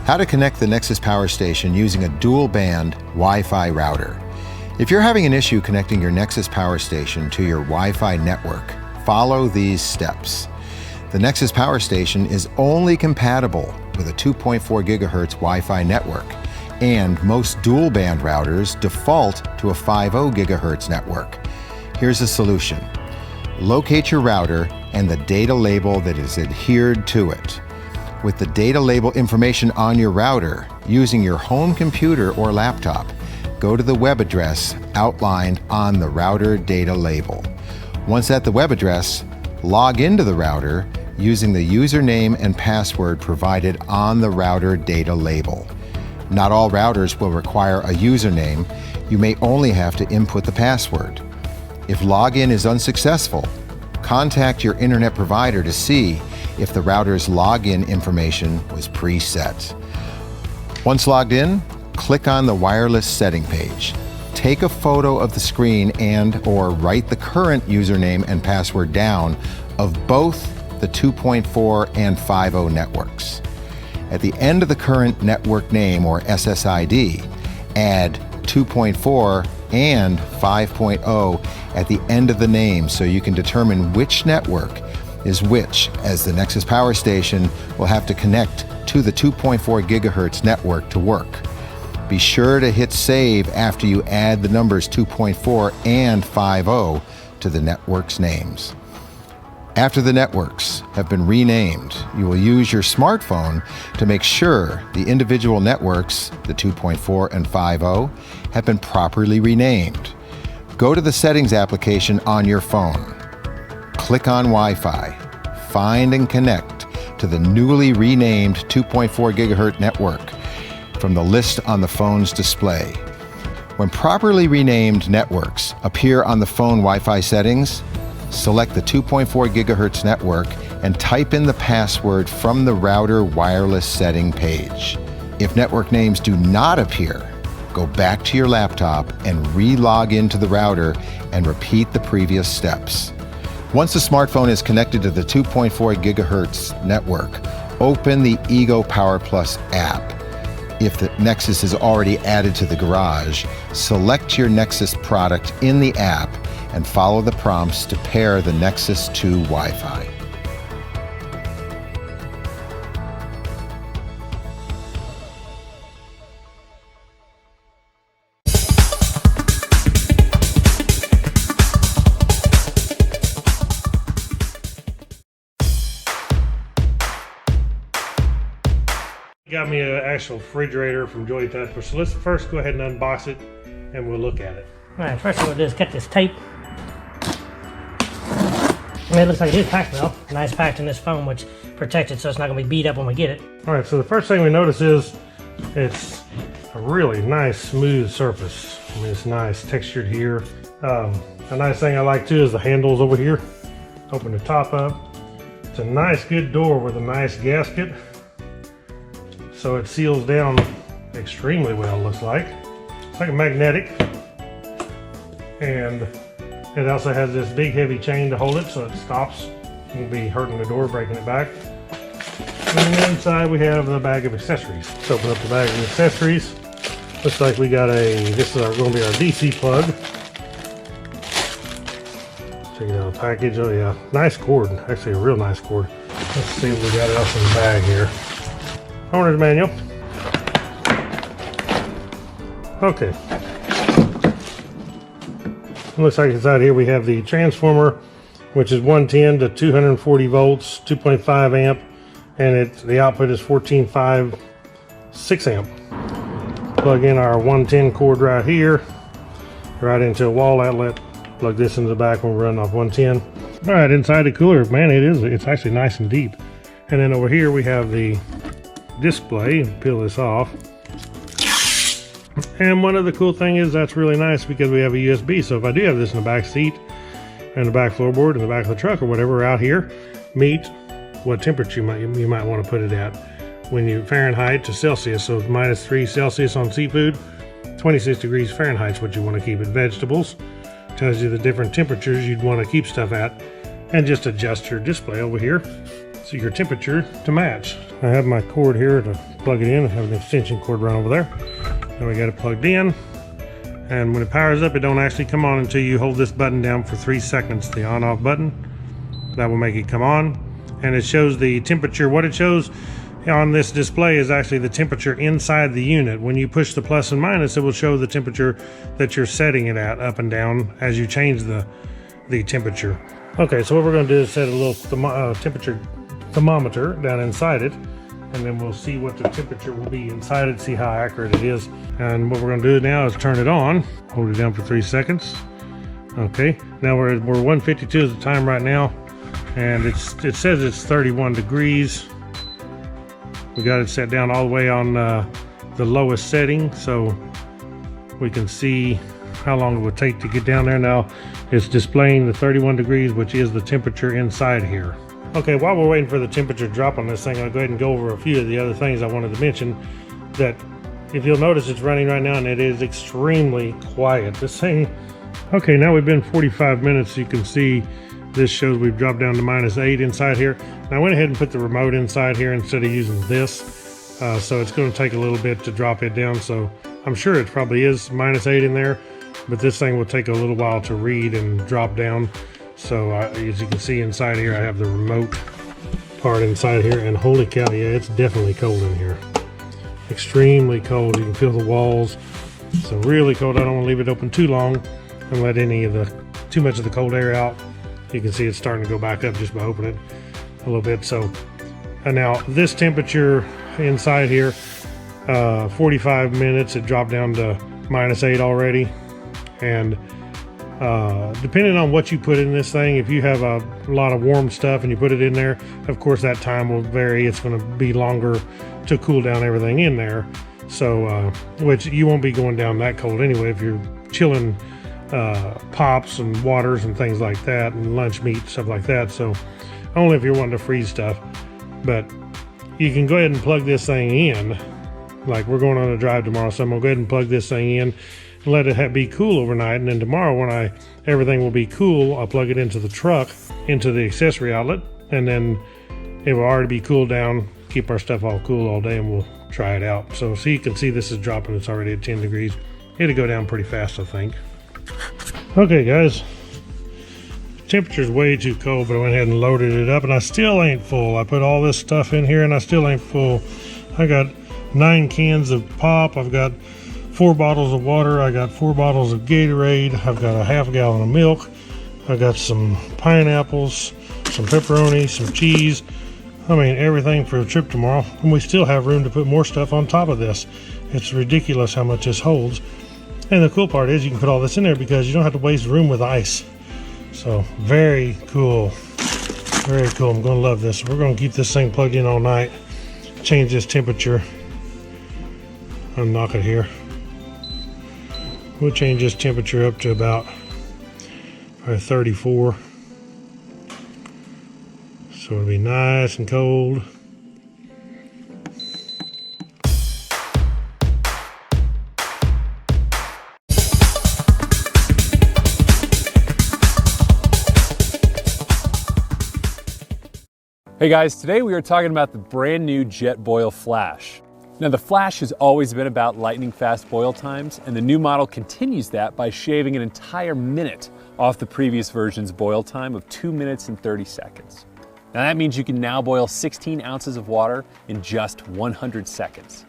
How to connect the Nexus power station using a dual-band Wi-Fi router. If you're having an issue connecting your Nexus power station to your Wi-Fi network, follow these steps. The Nexus power station is only compatible with a 2.4 gigahertz Wi-Fi network, and most dual-band routers default to a 5.0 gigahertz network. Here's a solution. Locate your router and the data label that is adhered to it. With the data label information on your router, using your home computer or laptop, go to the web address outlined on the router data label. Once at the web address, log into the router using the username and password provided on the router data label. Not all routers will require a username. You may only have to input the password. If login is unsuccessful, contact your internet provider to see if the router's login information was preset. Once logged in, click on the wireless setting page. Take a photo of the screen and/or write the current username and password down of both the 2.4 and 5.0 networks. At the end of the current network name or SSID, add 2.4 and 5.0 at the end of the name so you can determine which network is which, as the Nexus power station will have to connect to the 2.4 gigahertz network to work. Be sure to hit save after you add the numbers 2.4 and 5.0 to the network's names. After the networks have been renamed, you will use your smartphone to make sure the individual networks, the 2.4 and 5.0, have been properly renamed. Go to the settings application on your phone. Click on Wi-Fi. Find and connect to the newly renamed 2.4 gigahertz network from the list on the phone's display. When properly renamed networks appear on the phone Wi-Fi settings, select the 2.4 gigahertz network and type in the password from the router wireless setting page. If network names do not appear, go back to your laptop and re-log into the router and repeat the previous steps. Once the smartphone is connected to the 2.4 gigahertz network, open the Ego Power Plus app. If the Nexus is already added to the garage, select your Nexus product in the app and follow the prompts to pair the Nexus to Wi-Fi. Got me an actual refrigerator from JoyTutus, so let's first go ahead and unbox it and we'll look at it. Alright, first what we'll do is cut this tape. And it looks like it is packed well. Nice packed in this foam, which protects it so it's not going to be beat up when we get it. Alright, so the first thing we notice is it's a really nice smooth surface. I mean, it's nice textured here. A nice thing I like too is the handles over here. Open the top up. It's a nice good door with a nice gasket. So it seals down extremely well, looks like. It's like a magnetic. And it also has this big heavy chain to hold it so it stops. You won't be hurting the door, breaking it back. And inside we have the bag of accessories. Let's open up the bag of accessories. Looks like we got this is going to be our DC plug. Check it out, package. Oh yeah, nice cord. Actually a real nice cord. Let's see what we got else in the bag here. Owner's manual. Okay. It looks like inside here we have the transformer, which is 110 to 240 volts, 2.5 amp, and the output is 14.5, 6 amp. Plug in our 110 cord right here, right into a wall outlet. Plug this into the back when we're running off 110. All right, inside the cooler, man, it's actually nice and deep. And then over here we have the display. Peel this off. And one of the cool thing is that's really nice because we have a USB. So if I do have this in the back seat and the back floorboard in the back of the truck or whatever out here, meet what temperature you might want to put it at. When you Fahrenheit to Celsius, so -3 Celsius on seafood, 26 degrees Fahrenheit is what you want to keep it. Vegetables tells you the different temperatures you'd want to keep stuff at, and just adjust your display over here so your temperature to match. I have my cord here to plug it in. I have an extension cord right over there. Now we got it plugged in. And when it powers up, it don't actually come on until you hold this button down for 3 seconds, the on-off button. That will make it come on. And it shows the temperature. What it shows on this display is actually the temperature inside the unit. When you push the plus and minus, it will show the temperature that you're setting it at up and down as you change the temperature. Okay, so what we're going to do is set a little temperature thermometer down inside it, and then we'll see what the temperature will be inside it, see how accurate it is. And what we're going to do now is turn it on, hold it down for 3 seconds. Okay, now we're 152 is the time right now, and it says it's 31 degrees. We got it set down all the way on the lowest setting, so we can see how long it would take to get down there. Now it's displaying the 31 degrees, which is the temperature inside here. Okay, while we're waiting for the temperature to drop on this thing, I'll go ahead and go over a few of the other things I wanted to mention. That if you'll notice, it's running right now and it is extremely quiet. This thing, okay, now we've been 45 minutes. You can see this shows we've dropped down to -8 inside here. And I went ahead and put the remote inside here instead of using this. So it's going to take a little bit to drop it down. So I'm sure it probably is -8 in there, but this thing will take a little while to read and drop down. So as you can see inside here, I have the remote part inside here, and holy cow, yeah, it's definitely cold in here. Extremely cold. You can feel the walls. So really cold. I don't want to leave it open too long and let too much of the cold air out. You can see it's starting to go back up just by opening it a little bit. So now this temperature inside here, 45 minutes, it dropped down to -8 already. And depending on what you put in this thing, if you have a lot of warm stuff and you put it in there, of course that time will vary. It's going to be longer to cool down everything in there. So which you won't be going down that cold anyway if you're chilling pops and waters and things like that, and lunch meat, stuff like that. So only if you're wanting to freeze stuff. But you can go ahead and plug this thing in. Like we're going on a drive tomorrow, so I'm gonna go ahead and plug this thing in and let it be cool overnight. And then tomorrow when everything will be cool, I'll plug it into the truck, into the accessory outlet, and then it will already be cooled down, keep our stuff all cool all day, and we'll try it out. So you can see this is dropping. It's already at 10 degrees. It'll go down pretty fast, I think. Okay guys, temperature's way too cold, but I went ahead and loaded it up, and I still ain't full. I put all this stuff in here and I still ain't full. I got 9 cans of pop, I've got 4 bottles of water, I got 4 bottles of Gatorade, I've got a half gallon of milk, I got some pineapples, some pepperoni, some cheese. I mean, everything for a trip tomorrow, and we still have room to put more stuff on top of this. It's ridiculous how much this holds. And the cool part is you can put all this in there because you don't have to waste room with ice. So very cool, very cool. I'm going to love this. We're going to keep this thing plugged in all night. Change this temperature. Unlock it here. We'll change this temperature up to about 34. So it'll be nice and cold. Hey guys, today we are talking about the brand new Jetboil Flash. Now the Flash has always been about lightning fast boil times, and the new model continues that by shaving an entire minute off the previous version's boil time of 2 minutes and 30 seconds. Now that means you can now boil 16 ounces of water in just 100 seconds.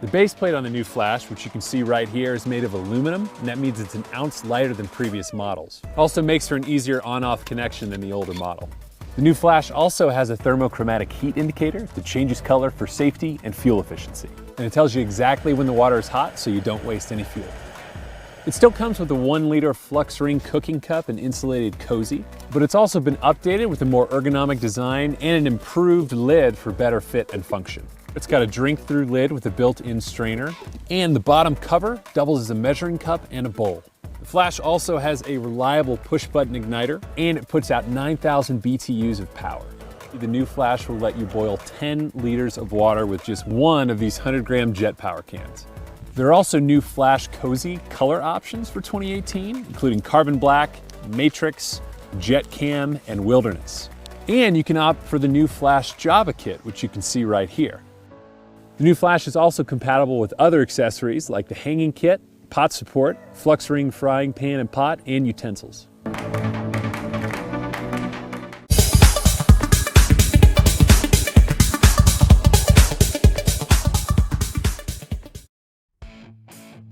The base plate on the new Flash, which you can see right here, is made of aluminum, and that means it's an ounce lighter than previous models. Also makes for an easier on-off connection than the older model. The new Flash also has a thermochromatic heat indicator that changes color for safety and fuel efficiency. And it tells you exactly when the water is hot so you don't waste any fuel. It still comes with a 1-liter flux ring cooking cup and insulated cozy, but it's also been updated with a more ergonomic design and an improved lid for better fit and function. It's got a drink-through lid with a built-in strainer, and the bottom cover doubles as a measuring cup and a bowl. The Flash also has a reliable push-button igniter, and it puts out 9,000 BTUs of power. The new Flash will let you boil 10 liters of water with just one of these 100-gram Jet Power cans. There are also new Flash Cozy color options for 2018, including Carbon Black, Matrix, Jet Cam, and Wilderness. And you can opt for the new Flash Java kit, which you can see right here. The new flash is also compatible with other accessories like the hanging kit, pot support, flux ring frying pan and pot, and utensils.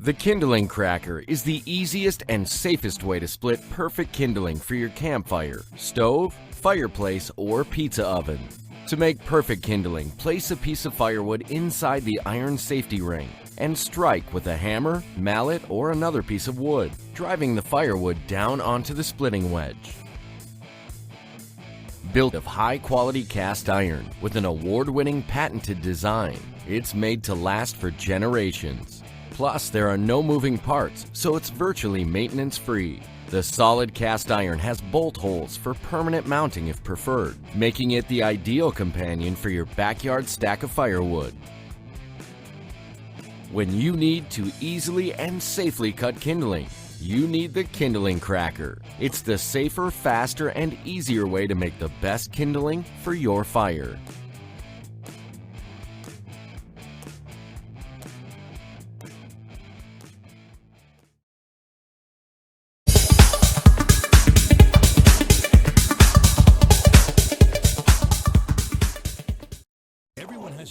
The Kindling Cracker is the easiest and safest way to split perfect kindling for your campfire, stove, fireplace, or pizza oven. To make perfect kindling, place a piece of firewood inside the iron safety ring and strike with a hammer, mallet, or another piece of wood, driving the firewood down onto the splitting wedge. Built of high-quality cast iron with an award-winning patented design, it's made to last for generations. Plus, there are no moving parts, so it's virtually maintenance-free. The solid cast iron has bolt holes for permanent mounting if preferred, making it the ideal companion for your backyard stack of firewood. When you need to easily and safely cut kindling, you need the Kindling Cracker. It's the safer, faster, and easier way to make the best kindling for your fire.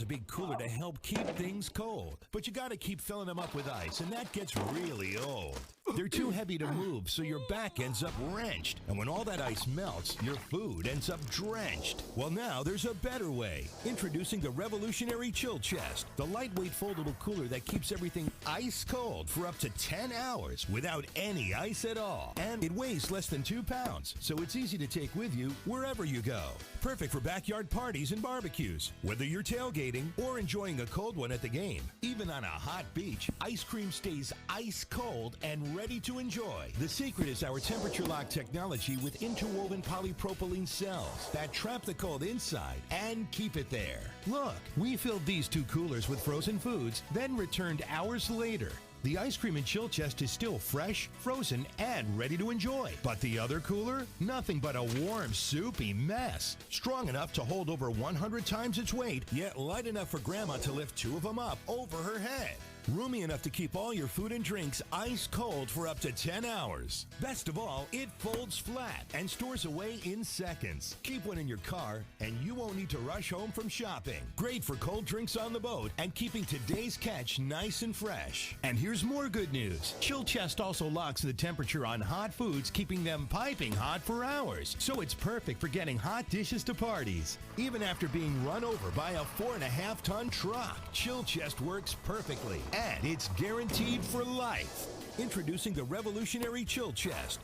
A big cooler to help keep things cold, but you gotta keep filling them up with ice, and that gets really old. They're too heavy to move, so your back ends up wrenched, and when all that ice melts, your food ends up drenched. Well, now there's a better way. Introducing the revolutionary Chill Chest, the lightweight foldable cooler that keeps everything ice cold for up to 10 hours without any ice at all. And it weighs less than 2 pounds, so it's easy to take with you wherever you go. Perfect for backyard parties and barbecues, whether you're tailgating or enjoying a cold one at the game. Even on a hot beach, ice cream stays ice cold and ready to enjoy. The secret is our temperature lock technology with interwoven polypropylene cells that trap the cold inside and keep it there. Look, we filled these 2 coolers with frozen foods, then returned hours later. The ice cream and chill chest is still fresh, frozen, and ready to enjoy. But the other cooler? Nothing but a warm, soupy mess. Strong enough to hold over 100 times its weight, yet light enough for Grandma to lift 2 of them up over her head. Roomy enough to keep all your food and drinks ice cold for up to 10 hours. Best of all, it folds flat and stores away in seconds. Keep one in your car and you won't need to rush home from shopping. Great for cold drinks on the boat and keeping today's catch nice and fresh. And here's more good news. Chill Chest also locks the temperature on hot foods, keeping them piping hot for hours. So it's perfect for getting hot dishes to parties. Even after being run over by a 4.5-ton truck, Chill Chest works perfectly. And it's guaranteed for life. Introducing the revolutionary Chill Chest.